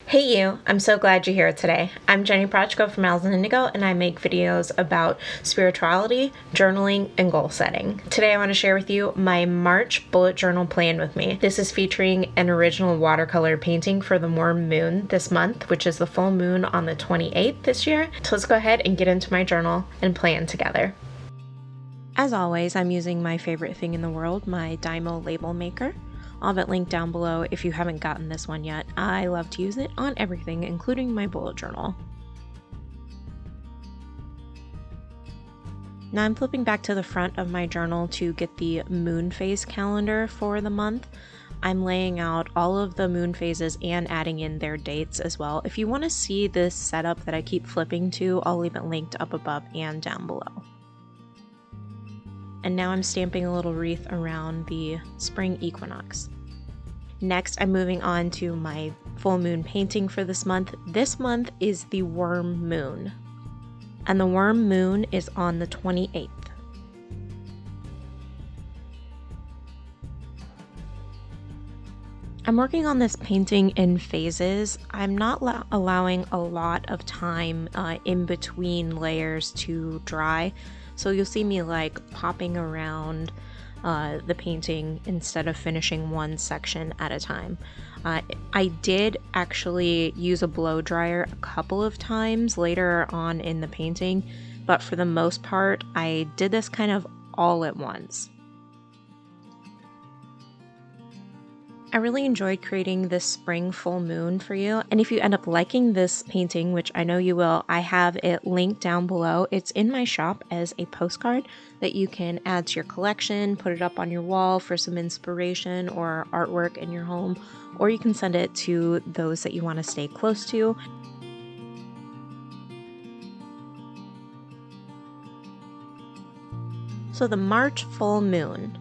Hey you, I'm so glad you're here today. I'm Jenny Prochko from Owls and Indigo, and I make videos about spirituality, journaling, and goal setting. Today I want to share with you my March bullet journal plan with me. This is featuring an original watercolor painting for the warm moon this month, which is the full moon on the 28th this year. So let's go ahead and get into my journal and plan together. As always, I'm using my favorite thing in the world, my Dymo label maker. I'll have it linked down below if you haven't gotten this one yet. I love to use it on everything, including my bullet journal. Now I'm flipping back to the front of my journal to get the moon phase calendar for the month. I'm laying out all of the moon phases and adding in their dates as well. If you want to see this setup that I keep flipping to, I'll leave it linked up above and down below. And now I'm stamping a little wreath around the spring equinox. Next, I'm moving on to my full moon painting for this month. This month is the worm moon, and the worm moon is on the 28th. I'm working on this painting in phases. I'm not allowing a lot of time in between layers to dry. So you'll see me like popping around the painting instead of finishing one section at a time. I did actually use a blow dryer a couple of times later on in the painting, but for the most part, I did this kind of all at once. I really enjoyed creating this spring full moon for you, and if you end up liking this painting, which I know you will, I have it linked down below. It's in my shop as a postcard that you can add to your collection, put it up on your wall for some inspiration or artwork in your home, or you can send it to those that you want to stay close to. So the March full moon.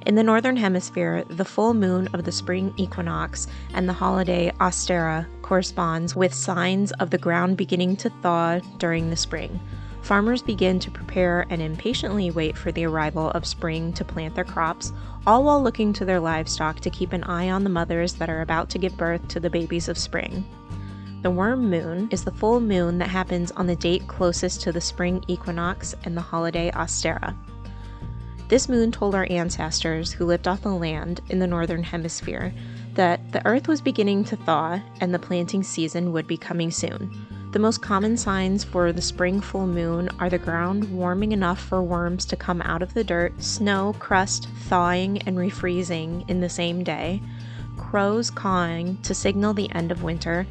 In the Northern Hemisphere, the full moon of the spring equinox and the holiday Ostara corresponds with signs of the ground beginning to thaw during the spring. Farmers begin to prepare and impatiently wait for the arrival of spring to plant their crops, all while looking to their livestock to keep an eye on the mothers that are about to give birth to the babies of spring. The worm moon is the full moon that happens on the date closest to the spring equinox and the holiday Ostara. This moon told our ancestors who lived off the land in the Northern Hemisphere that the earth was beginning to thaw and the planting season would be coming soon. The most common signs for the spring full moon are the ground warming enough for worms to come out of the dirt, snow crust thawing and refreezing in the same day, crows cawing to signal the end of winter,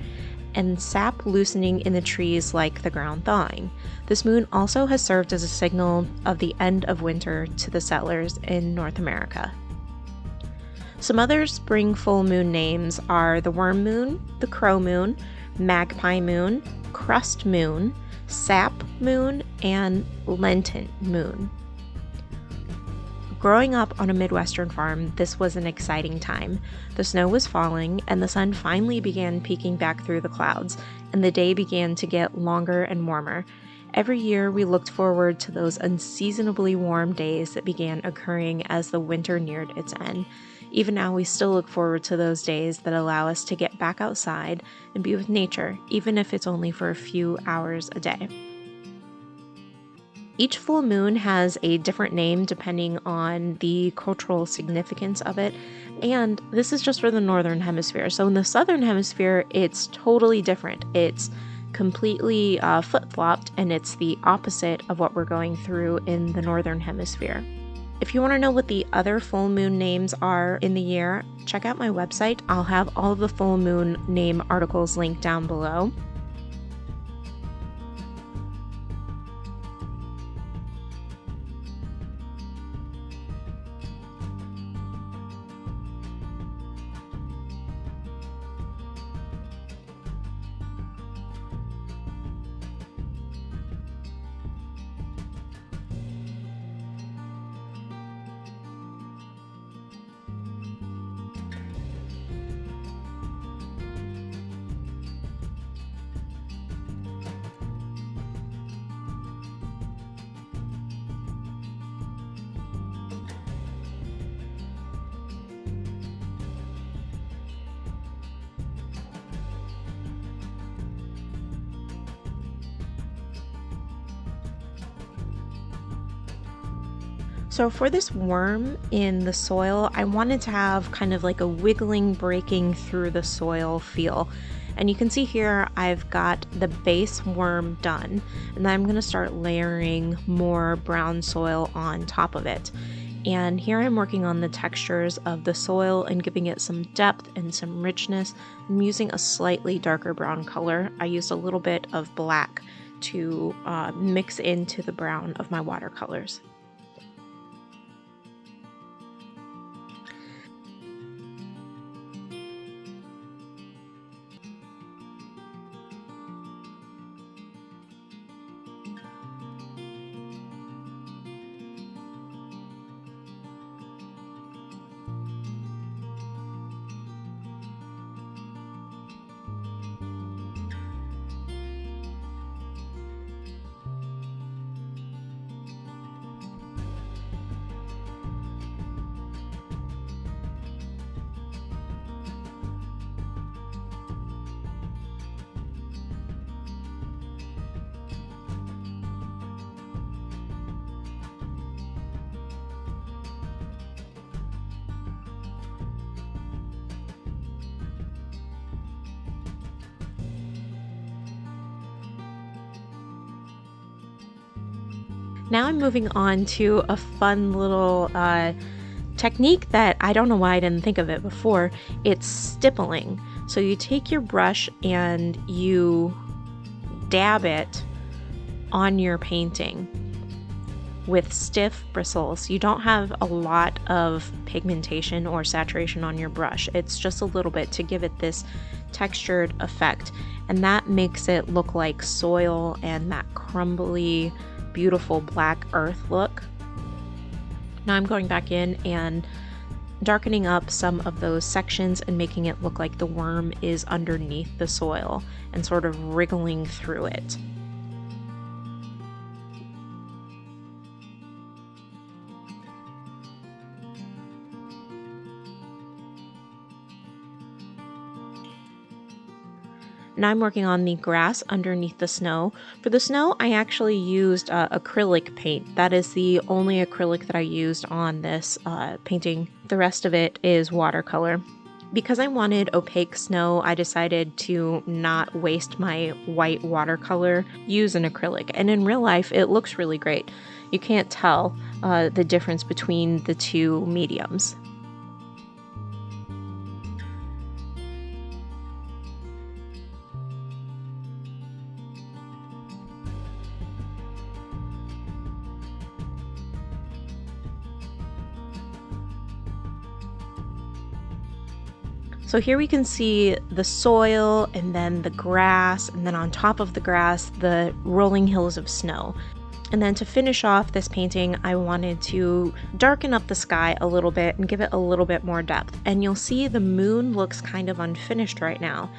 and sap loosening in the trees like the ground thawing. This moon also has served as a signal of the end of winter to the settlers in North America. Some other spring full moon names are the worm moon, the crow moon, magpie moon, crust moon, sap moon, and lenten moon. Growing up on a Midwestern farm, this was an exciting time. The snow was falling, and the sun finally began peeking back through the clouds, and the day began to get longer and warmer. Every year, we looked forward to those unseasonably warm days that began occurring as the winter neared its end. Even now, we still look forward to those days that allow us to get back outside and be with nature, even if it's only for a few hours a day. Each full moon has a different name depending on the cultural significance of it, and this is just for the Northern Hemisphere. So in the Southern Hemisphere, it's totally different. It's completely flip-flopped, and it's the opposite of what we're going through in the Northern Hemisphere. If you want to know what the other full moon names are in the year, check out my website. I'll have all of the full moon name articles linked down below. So for this worm in the soil, I wanted to have kind of like a wiggling, breaking through the soil feel. And you can see here I've got the base worm done, and then I'm going to start layering more brown soil on top of it. And here I'm working on the textures of the soil and giving it some depth and some richness. I'm using a slightly darker brown color. I used a little bit of black to mix into the brown of my watercolors. Now I'm moving on to a fun little technique that I don't know why I didn't think of it before. It's stippling. So you take your brush and you dab it on your painting with stiff bristles. You don't have a lot of pigmentation or saturation on your brush. It's just a little bit to give it this textured effect. And that makes it look like soil and that crumbly, beautiful black earth look. Now I'm going back in and darkening up some of those sections and making it look like the worm is underneath the soil and sort of wriggling through it. Now I'm working on the grass underneath the snow. For the snow, I actually used acrylic paint. That is the only acrylic that I used on this painting. The rest of it is watercolor. Because I wanted opaque snow, I decided to not waste my white watercolor, use an acrylic. And in real life, it looks really great. You can't tell the difference between the two mediums. So here we can see the soil and then the grass, and then on top of the grass, the rolling hills of snow. And then to finish off this painting, I wanted to darken up the sky a little bit and give it a little bit more depth. And you'll see the moon looks kind of unfinished right now.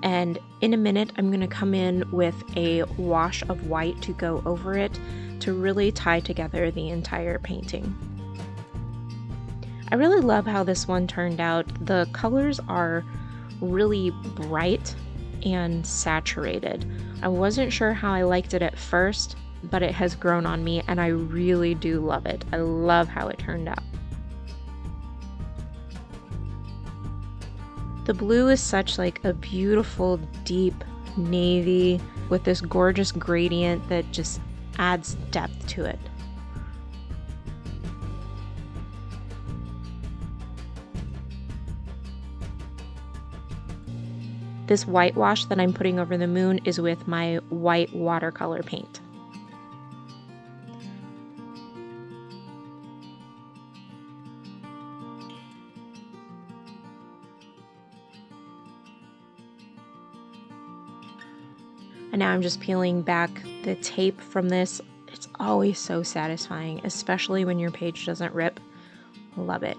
And in a minute, I'm going to come in with a wash of white to go over it to really tie together the entire painting. I really love how this one turned out. The colors are really bright and saturated. I wasn't sure how I liked it at first, but it has grown on me and I really do love it. I love how it turned out. The blue is such like a beautiful deep navy with this gorgeous gradient that just adds depth to it. This whitewash that I'm putting over the moon is with my white watercolor paint. And now I'm just peeling back the tape from this. It's always so satisfying, especially when your page doesn't rip. Love it.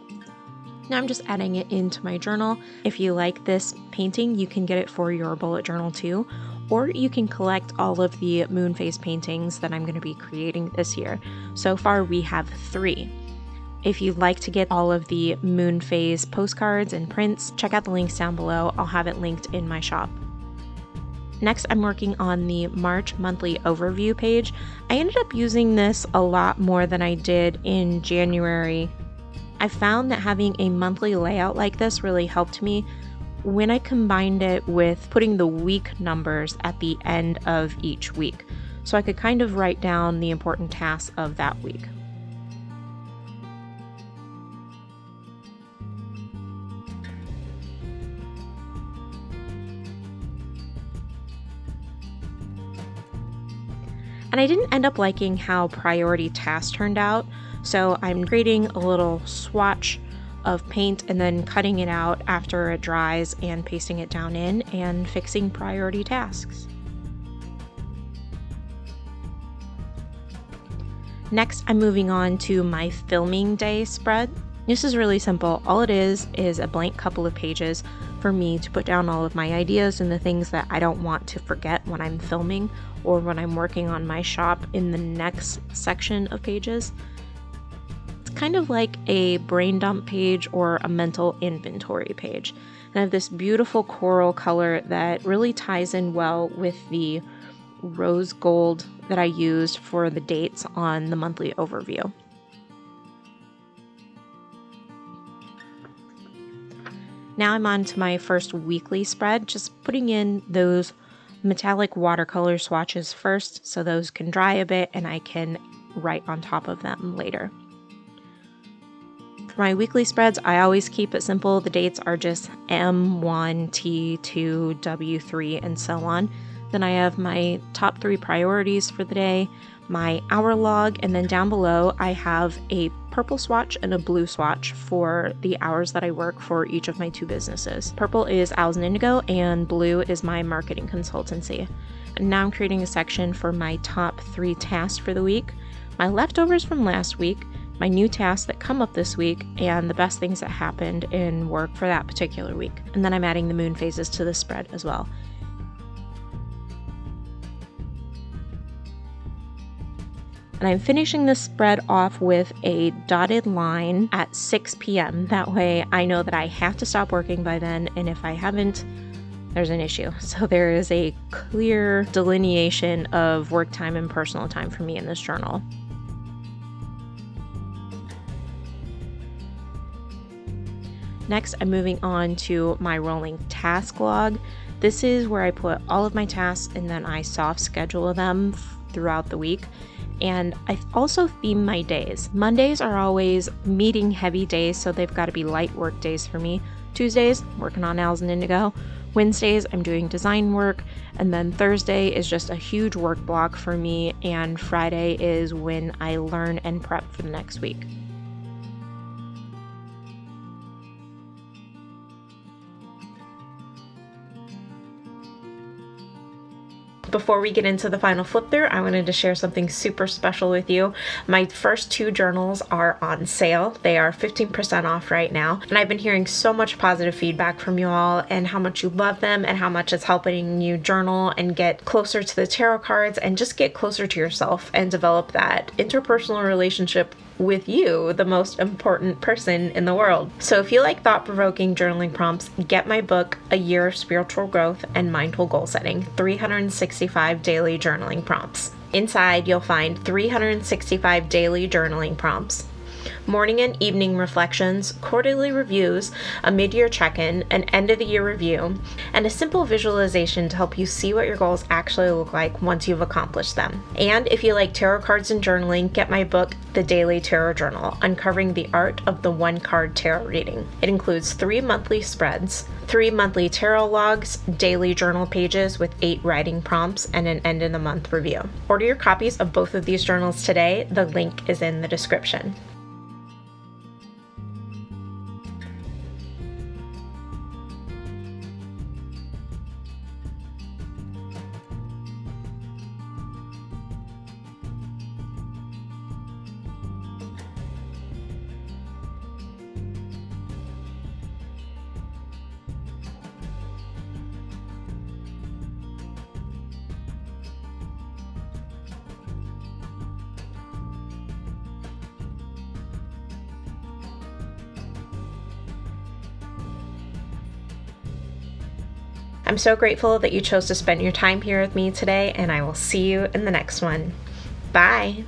Now I'm just adding it into my journal. If you like this painting, you can get it for your bullet journal too, or you can collect all of the moon phase paintings that I'm going to be creating this year. So far we have 3. If you'd like to get all of the moon phase postcards and prints, check out the links down below. I'll have it linked in my shop. Next, I'm working on the March monthly overview page. I ended up using this a lot more than I did in January. I found that having a monthly layout like this really helped me when I combined it with putting the week numbers at the end of each week, so I could kind of write down the important tasks of that week. And I didn't end up liking how priority tasks turned out, so I'm creating a little swatch of paint and then cutting it out after it dries and pasting it down in and fixing priority tasks. Next, I'm moving on to my filming day spread. This is really simple. All it is a blank couple of pages for me to put down all of my ideas and the things that I don't want to forget when I'm filming or when I'm working on my shop in the next section of pages. It's kind of like a brain dump page or a mental inventory page. And I have this beautiful coral color that really ties in well with the rose gold that I used for the dates on the monthly overview. Now I'm on to my first weekly spread, just putting in those metallic watercolor swatches first so those can dry a bit and I can write on top of them later. For my weekly spreads, I always keep it simple. The dates are just M1, T2, W3, and so on. Then I have my top 3 priorities for the day, my hour log, and then down below I have a purple swatch and a blue swatch for the hours that I work for each of my 2 businesses. Purple is Owls and Indigo and blue is my marketing consultancy. And now I'm creating a section for my top 3 tasks for the week, my leftovers from last week, my new tasks that come up this week, and the best things that happened in work for that particular week. And then I'm adding the moon phases to the spread as well. And I'm finishing this spread off with a dotted line at 6 p.m. That way I know that I have to stop working by then, and if I haven't, there's an issue. So there is a clear delineation of work time and personal time for me in this journal. Next, I'm moving on to my rolling task log. This is where I put all of my tasks and then I soft schedule them throughout the week. And I also theme my days. Mondays are always meeting heavy days, so they've got to be light work days for me. Tuesdays, working on Owls and Indigo. Wednesdays, I'm doing design work. And then Thursday is just a huge work block for me. And Friday is when I learn and prep for the next week. Before we get into the final flip through, I wanted to share something super special with you. My first 2 journals are on sale. They are 15% off right now. And I've been hearing so much positive feedback from you all and how much you love them and how much it's helping you journal and get closer to the tarot cards and just get closer to yourself and develop that interpersonal relationship with you, the most important person in the world. So if you like thought-provoking journaling prompts, get my book, A Year of Spiritual Growth and Mindful Goal Setting, 365 Daily Journaling Prompts. Inside, you'll find 365 daily journaling prompts, morning and evening reflections, quarterly reviews, a mid-year check-in, an end-of-the-year review, and a simple visualization to help you see what your goals actually look like once you've accomplished them. And if you like tarot cards and journaling, get my book, The Daily Tarot Journal, Uncovering the Art of the One-Card Tarot Reading. It includes 3 monthly spreads, 3 monthly tarot logs, daily journal pages with 8 writing prompts, and an end-of-the-month review. Order your copies of both of these journals today. The link is in the description. I'm so grateful that you chose to spend your time here with me today, and I will see you in the next one. Bye.